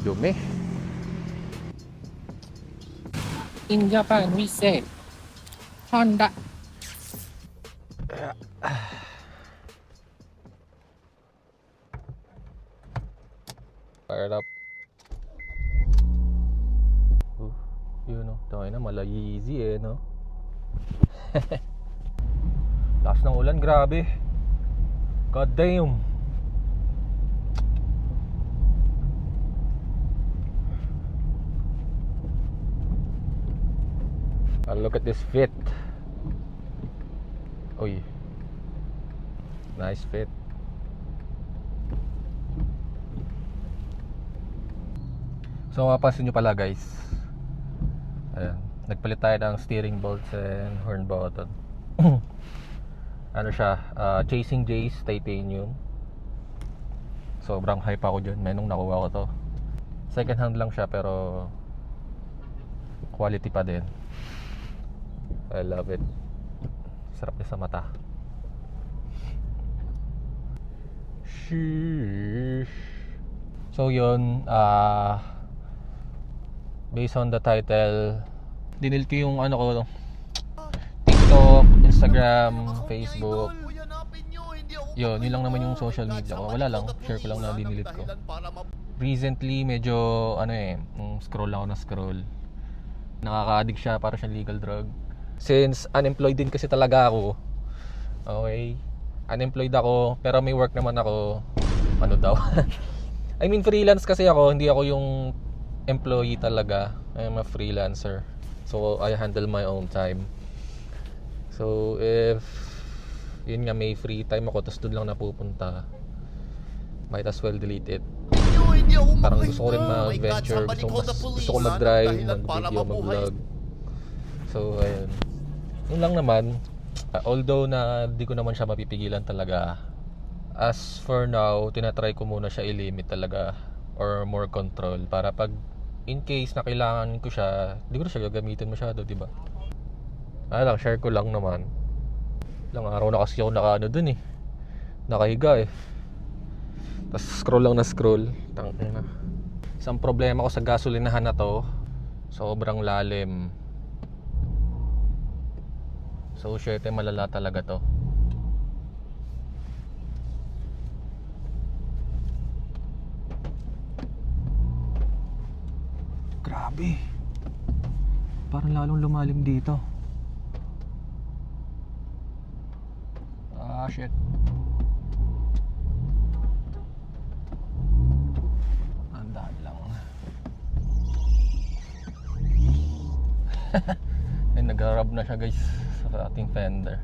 Dumi. In Japan, we say Honda. Fire up. Yun o. Tayo na, malayizi eh, no? Lakas ng ulan, grabe. God damn. Look at this fit. Uy. Nice fit. So mapapansin nyo pala guys, ayan, nagpalit tayo ng steering bolts and horn button. Ano siya, Chasing J's titanium. Sobrang hype ako dyan, nung nakuha ko to. Second hand lang siya pero quality pa din. I love it. Sarap niya sa mata. Sheesh. So yun, based on the title, dinil ko yung ano ko, TikTok, Instagram, Facebook. Yun lang naman yung social media ko. Wala lang, share ko lang na dinilit ko. Recently medyo scroll lang ako na scroll. Nakaka-addict siya, para siyang legal drug. Since unemployed din kasi talaga ako. Okay, unemployed ako pero may work naman ako. Ano daw? I mean freelance kasi ako, hindi ako yung employee talaga. I'm a freelancer. So I handle my own time. So if yun nga, may free time ako tapos doon lang napupunta, might as well delete it. Parang gusto ko rin mag-venture, gusto ko mag-drive, mag-video, mag-vlog. So ayun, yun lang naman. Although na di ko naman siya mapipigilan talaga, as for now, tinatry ko muna siya i-limit talaga or more control para pag in case na kailangan ko siya, di ko na siya gagamitin masyado, diba? Lang, share ko lang naman. Ilang araw na kasi ako dun eh, nakahiga eh, tapos scroll lang na scroll. Tangina. Isang problema ko sa gasolinahan na to, sobrang lalim. So syete, malala talaga to. Grabe. Parang lalong lumalim dito. Shit. Andahan lang. Ay, nag-rub na siya guys sa ating fender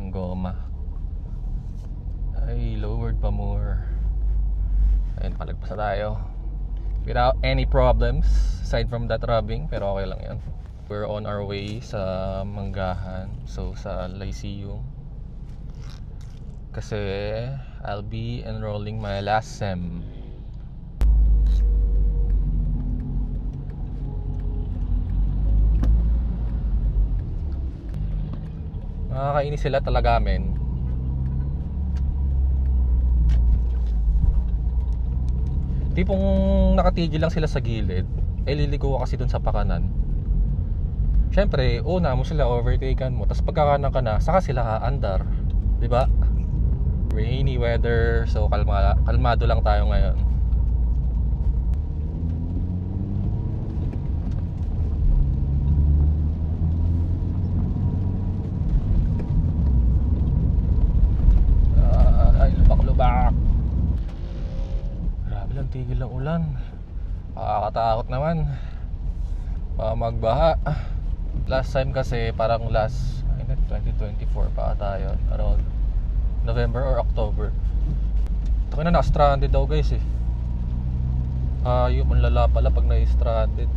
ng goma. Ay, lowered pa more. Ayun, palagpas na tayo without any problems aside from that rubbing, pero okay lang yan. We're on our way sa Manggahan, so sa Lyceum, kasi I'll be enrolling my last sem. Nakakainis sila talaga, men. Tipong nakatigil lang sila sa gilid, liligo ka kasi dun sa pakanan. Syempre, una mo sila, overtaken mo, tapos pagkakanan ka na, saka sila aandar, diba? Rainy weather, so kalmado lang tayo ngayon. Ay, lubak-lubak. Grabe lang, tigil ng ulan. Nakakatakot naman, baka magbaha. Last time kasi, parang 2024 pa tayo, around November or October. Ito na, na-stranded daw guys eh. Yung manlala pala pag na-stranded.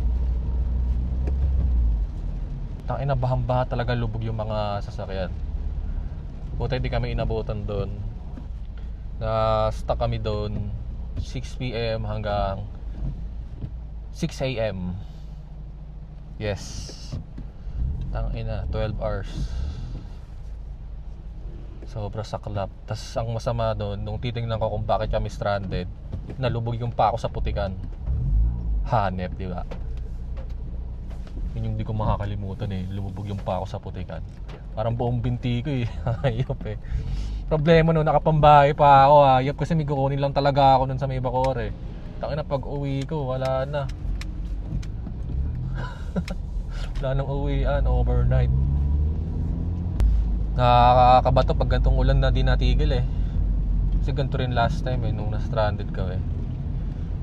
Tangina, bahang-baha talaga, lubog yung mga sasakyan. Buti hindi kami inabutan doon. Na-stuck kami doon 6 PM hanggang 6 AM. Yes. Tangina, 12 hours. Sobra saklap. Tas ang masama doon, nung titingnan ko kung bakit kami stranded, nalubog yung pa ako sa putikan. hanep, di ba? Yun yung di ko makakalimutan eh. Lumubog yung pa ako sa putikan. Parang buong binti ko eh. Ayop eh. Problema no, nakapambahay pa ako. Ayop kasi may kukunin lang talaga ako nun sa may Bacoor eh. Tangina, pag uwi ko, wala na. Wala nang uwian, overnight. Nakakabato pag gantong ulan na di natigil eh. Kasi ganito rin last time eh, nung na-stranded ka eh.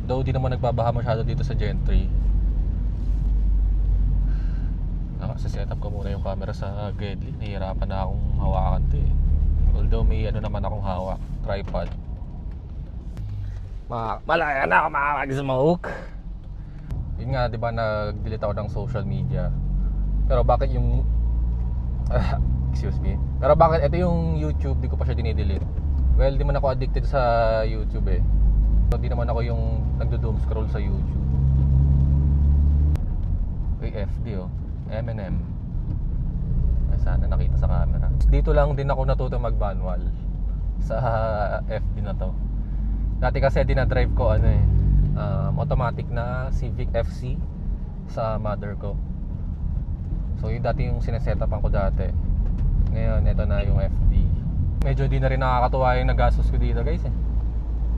Though di naman nagbabaha masyado dito sa Gentry. Nakasetup ko muna yung camera sa Gedli. Nahihirapan na akong hawakan to eh. Although may ano naman akong hawak, tripod. Malaya na ako makakag-smoke. Yun nga, di ba, nag-delete ako ng social media. Pero bakit yung excuse me. Pero bakit ito yung YouTube, di ko pa siya dinidelete? Well, di man ako addicted sa YouTube eh. So, di naman ako yung nagdo-doom scroll sa YouTube. Uy, FD oh. M&M. Ay, sana nakita sa camera. Dito lang din ako natuto mag-manual sa FD na to. Dati kasi dinadrive ko ano eh, automatic na Civic FC sa mother ko. So yung dati yung sinesetapan ko dati. Ngayon, ito na yung FD. Medyo di na rin nakakatuwa yung nagastos ko dito guys eh.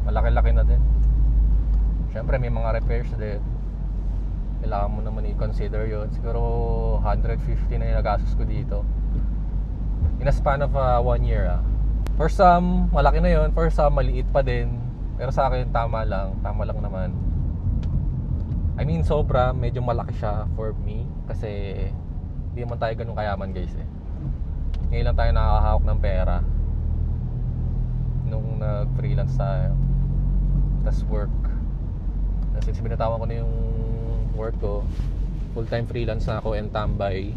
Malaki-laki na din. Siyempre may mga repairs din. Kailangan mo naman i-consider yun. Siguro 150 na yung nagastos ko dito in a span of 1 year ah. For some, malaki na yun. For some, maliit pa din. Pero sa akin, tama lang naman. I mean, sobra, medyo malaki siya for me. Kasi hindi naman tayo ganun kayaman guys eh. Ngayon lang tayo nakakahawak ng pera nung nag-freelance tayo. Tas work. Since binatawan ko na yung work ko, full-time freelance na ako and tambay.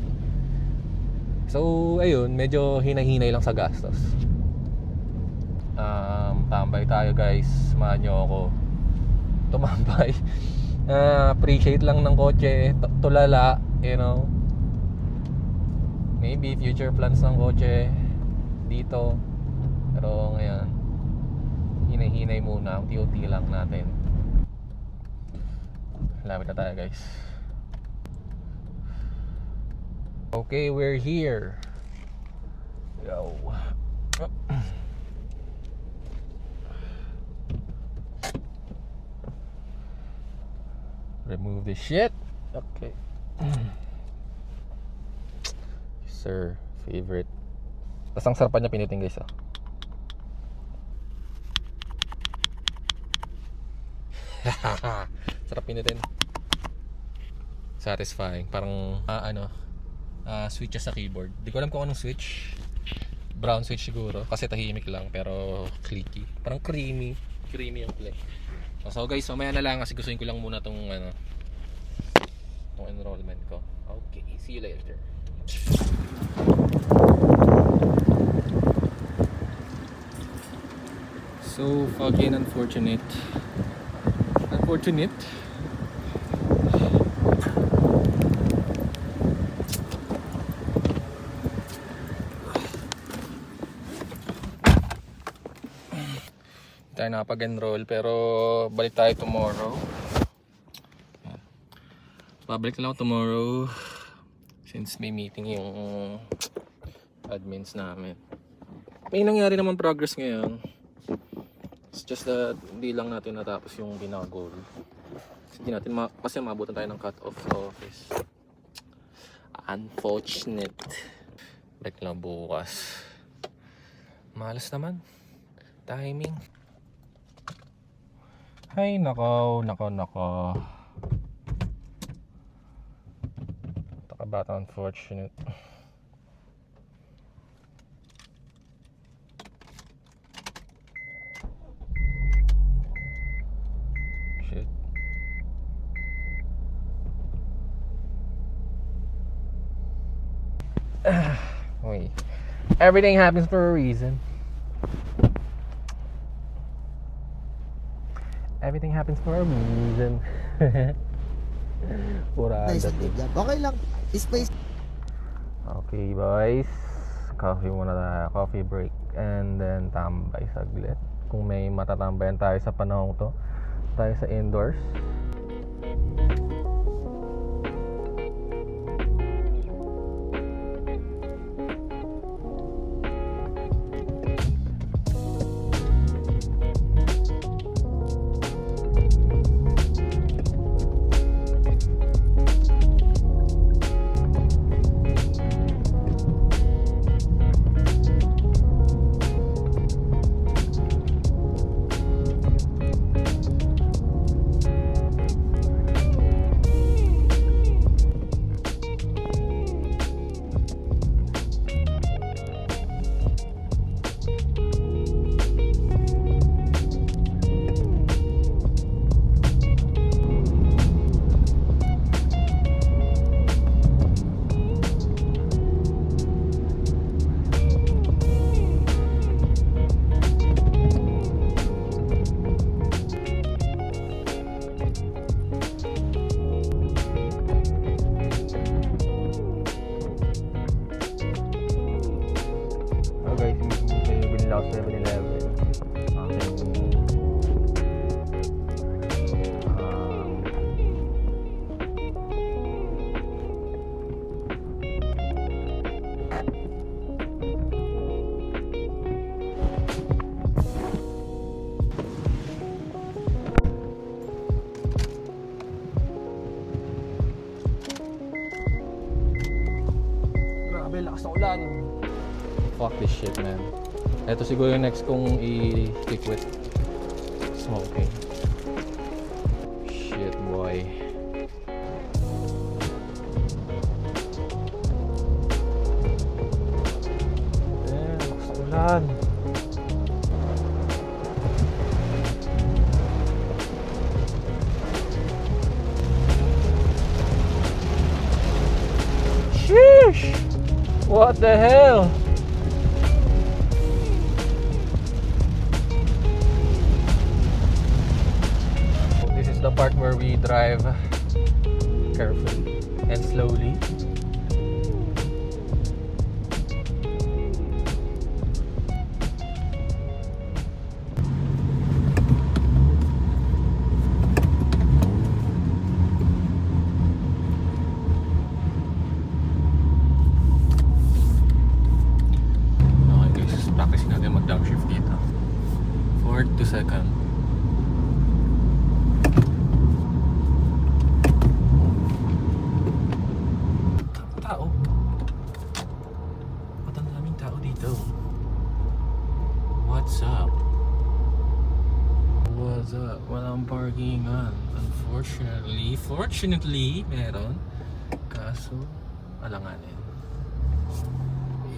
So, ayun, medyo hinay-hinay lang sa gastos. Tambay tayo guys, samahan nyo ako tumambay. Appreciate lang ng kotse, tulala, you know. Maybe future plans ng kotse dito. Pero ngayon, hinay-hinay muna, unti-unti lang natin. Lapit na tayo guys. Okay, we're here. Yo. Remove the shit. Okay. Sir, favorite. Tapos ang sarap niya pinutin guys ah. Sarap pinutin. Satisfying. Parang switch sa keyboard. Di ko alam kung anong switch. Brown switch siguro kasi tahimik lang pero clicky. Parang creamy yung play. So guys, mamaya na lang kasi gustuin ko lang muna tong enrollment ko. Okay, see you later. So fucking unfortunate. Tayo nakapag-enroll pero balik tayo tomorrow. Pabalik na lang ako tomorrow since may meeting yung admins namin. May nangyari naman progress ngayon. It's just that hindi lang natin natapos yung pinaka-goal. Hindi natin kasi maabutan tayo ng cut-off sa office. Unfortunate. Balik lang bukas. Malas naman. Timing. Ay, nako. Takabata, unfortunate. Shit. Wait. Everything happens for a reason. Everything happens for a reason. Pura Nice dating. and good. Okay lang. Space. Okay boys, coffee muna tayo, coffee break and then tambay saglit. Kung may matatambayan tayo sa panahon to, tayo sa indoors. Fuck this shit, man. Ito siguro yung next kong i-quit. Smoking. Shit, boy. Ulan. Sheesh! What the hell? This is the part where we drive carefully and slowly. Practice natin mag-downshift dito. Forward to second. Tao. Ba't ang daming tao dito? What's up? What's up? Walang parkingan. Fortunately, meron. Kaso, alanganin.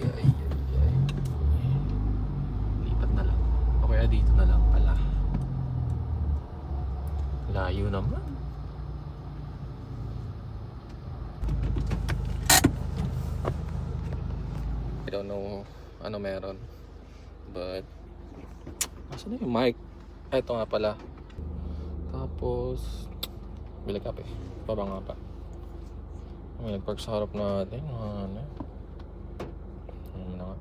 Yeah. Kaya dito na lang pala. Layo naman. I don't know ano meron, but asan na yung mic? Ito nga pala. Tapos bili kape. Baba nga pa. May nagpark sa harap natin. Ano na nga.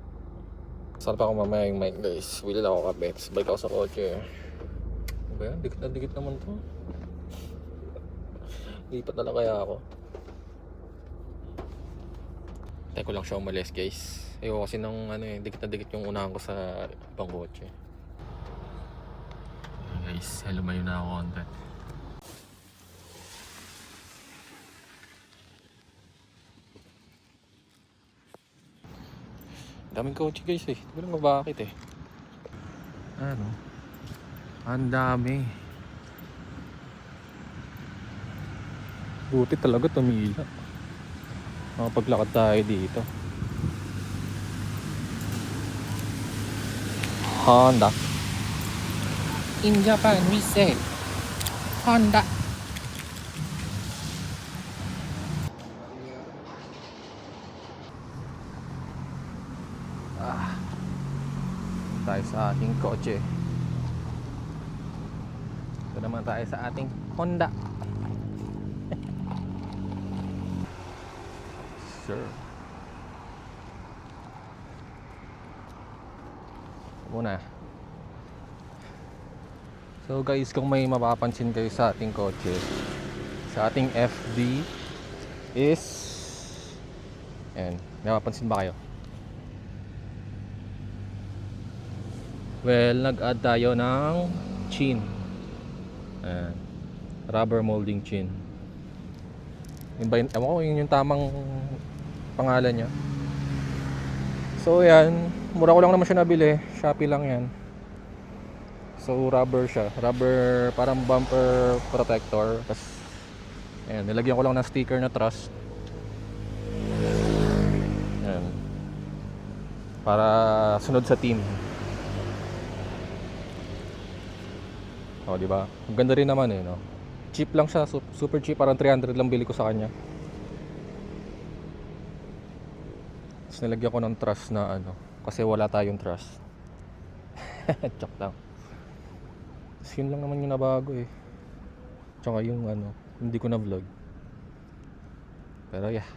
Sarap ako mamaya yung mic, guys. Bili lang ako kape. Tapos balik ako sa kotse. Ano ba yan? Dikit na dikit naman to. Lipat na lang kaya ako. Tayo ko lang siya umalis, guys. Ayoko kasi ng dikit na dikit yung unahan ko sa ibang kotse. Okay, guys, lumayo na ako konti. Daming kotse, guys, eh. Hindi ko lang mabakit, eh. Ano? Ang dami. Buti talaga tumila. Makapaglakad tayo dito. Honda. In Japan, we say Honda. Tayo sa ating kotse. Ito naman tayo sa ating Honda. Sure. Muna. So guys, kung may mapapansin kayo sa ating kotse, sa ating FD is napapansin ba kayo? Well, nag-add tayo ng chin. Ayan. Rubber molding chin. Yun ba yun? Ewan ko yun yung tamang pangalan niya. So yan, mura ko lang naman siya nabili. Shopee lang yan. So rubber siya. Rubber parang bumper protector. Tapos ayan, nilagyan ko lang ng sticker na trust. Ayan. Para sunod sa team. O, di ba? Ang ganda rin naman no. Cheap lang siya, super cheap, parang 300 lang bili ko sa kanya. Tapos nilagyan ko ng truss na kasi wala tayong truss. Joke lang. Tapos yun lang naman yung nabago eh. Tsaka yung hindi ko na vlog. Pero yeah.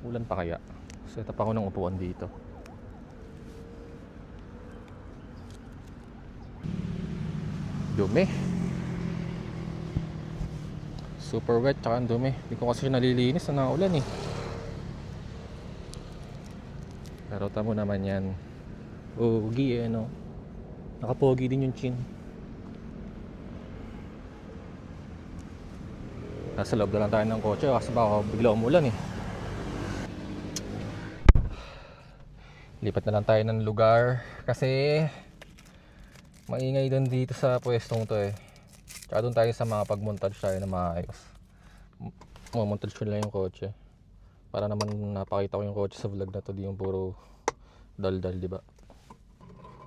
Ulan pa kaya. Set up ako ng upuan dito. Dumi. Super wet tsaka ang dumi. Hindi ko kasi nalilinis na naulan eh. Pero tamo naman yan. Pogi nakapogi din yung chin. Nasa loob na lang tayo ng kotse kasi baka bigla umulan eh. Lipat na lang tayo ng lugar kasi maingay din dito sa pwestong to eh. Tsaka doon tayo sa mga pag-montage tayo na maayos. Montage ko lang yung kotse. Para naman napakita ko yung kotse sa vlog na to, di yung puro dal-dal, di ba?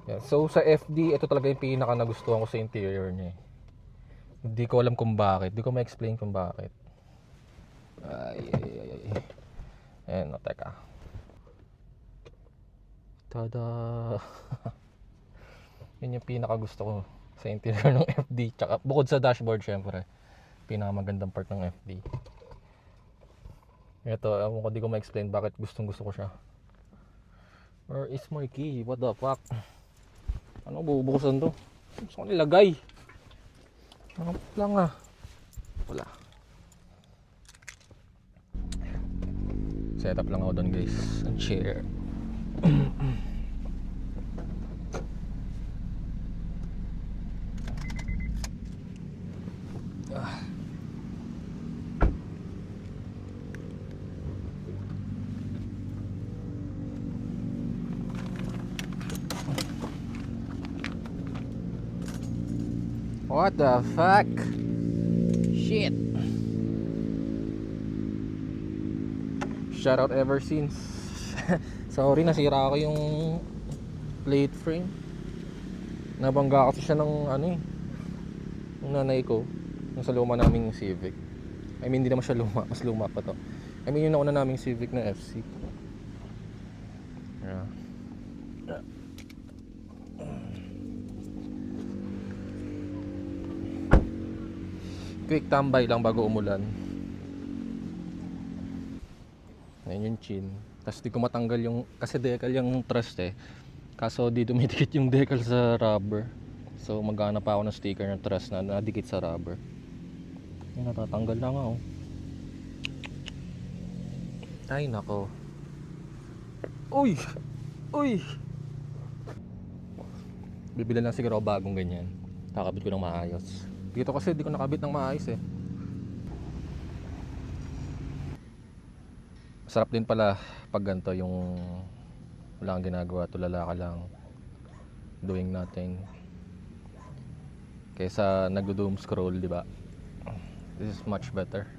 Yeah. So sa FD, ito talaga yung pinaka nagustuhan ko sa interior niya eh. Hindi ko alam kung bakit. Hindi ko ma-explain kung bakit. Ay. Ayan, no, teka. Tada! Yun yung pinaka gusto ko sa interior ng FD. Tsaka, bukod sa dashboard, syempre. Pinaka magandang part ng FD. Ito, ewan ko, di ko ma-explain bakit gustong gusto ko siya. Where is my key? What the fuck? Ano, bubukusan to? Gusto ko nilagay. Ano lang ah. Wala. Set up lang ako doon guys. Ang chair. What the fuck? Shit. Shout out ever since. Sorry, nasira ko yung plate frame. Nabangga kasi siya ng ano eh, ng nanay ko. Yung sa luma naming Civic. I mean, hindi naman siya luma, mas luma pa to. I mean, yung nauna naming Civic na FC. Yeah. Quick tambay lang bago umulan. Ayan yung chin. Tapos di ko matanggal yung, kasi decal yung truss eh. Kaso di dumidikit yung decal sa rubber. So maghanap pa ako ng sticker ng truss na nadikit sa rubber. Yung natatanggal na nga oh. Ay nako. Uy! Uy! Bibili lang siguro ako bagong ganyan. Kakabit ko ng maayos. Dito kasi di ko nakabit ng maayos eh. Masarap din pala pag ganito yung wala kang ginagawa, tulala ka lang, doing nothing, kaysa nag-doom scroll, di ba? This is much better.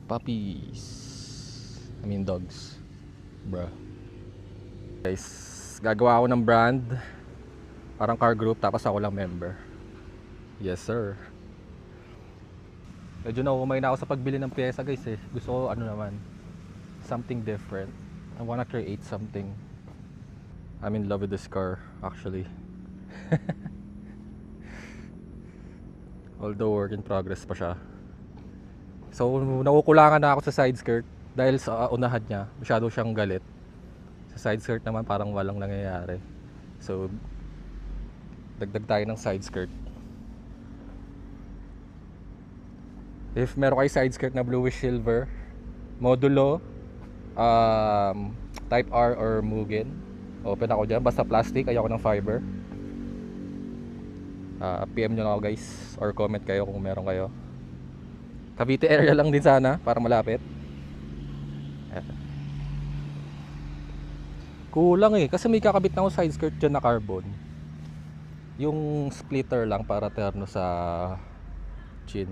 Puppies, I mean dogs, bruh. Guys, gagawa ako ng brand, parang car group, tapos ako lang member. Yes sir. Medyo naumay na ako sa pagbili ng pyesa guys eh. Gusto ko ano naman, something different. I wanna create something. I'm in love with this car actually. Although work in progress pa siya. So nakukulangan na ako sa side skirt dahil sa unahan niya. Masyado siyang galit. Sa side skirt naman parang walang nangyayari. So dagdag tayo ng side skirt. If meron kayo side skirt na bluish silver, modulo, type R or Mugen, open ako dyan, basta plastic, ayoko ng fiber. PM nyo lang ako guys, or comment kayo kung meron kayo. Cavite area lang din sana, para malapit. Kulang eh, kasi may kakabit na ako side skirt dyan na carbon. Yung splitter lang para terno sa chin.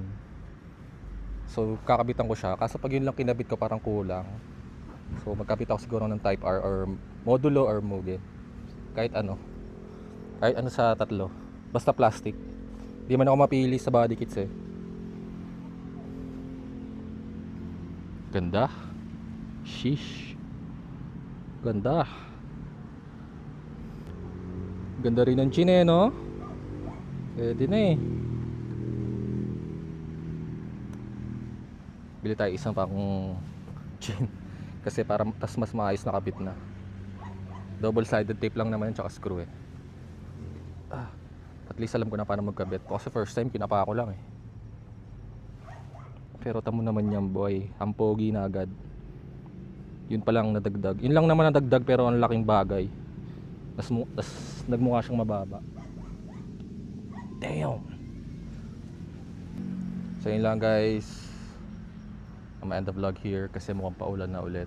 So kakabitan ko siya, kaso pag yun lang kinabit ko parang kulang. So magkabit ako siguro ng type R or modulo or Mugen. Kahit ano sa tatlo, basta plastic. Di man ako mapili sa body kits eh. Ganda. Sheesh. Ganda. Ganda rin ng chin eh, no? Pwede na eh. Bili tayo isang pang chin kasi para tas mas maayos na kabit na. Double sided tape lang naman yun, tsaka screw eh. At least alam ko na paano magkabit. Kasi first time kinapa ko lang eh. Pero tamo naman yan boy, ang pogi na agad. Yun pa lang nadagdag. Yun lang naman nadagdag pero ang laking bagay. Tas nagmukha siyang mababa. Damn. So yun lang guys, I'm end the vlog here kasi mukhang paulan na ulit.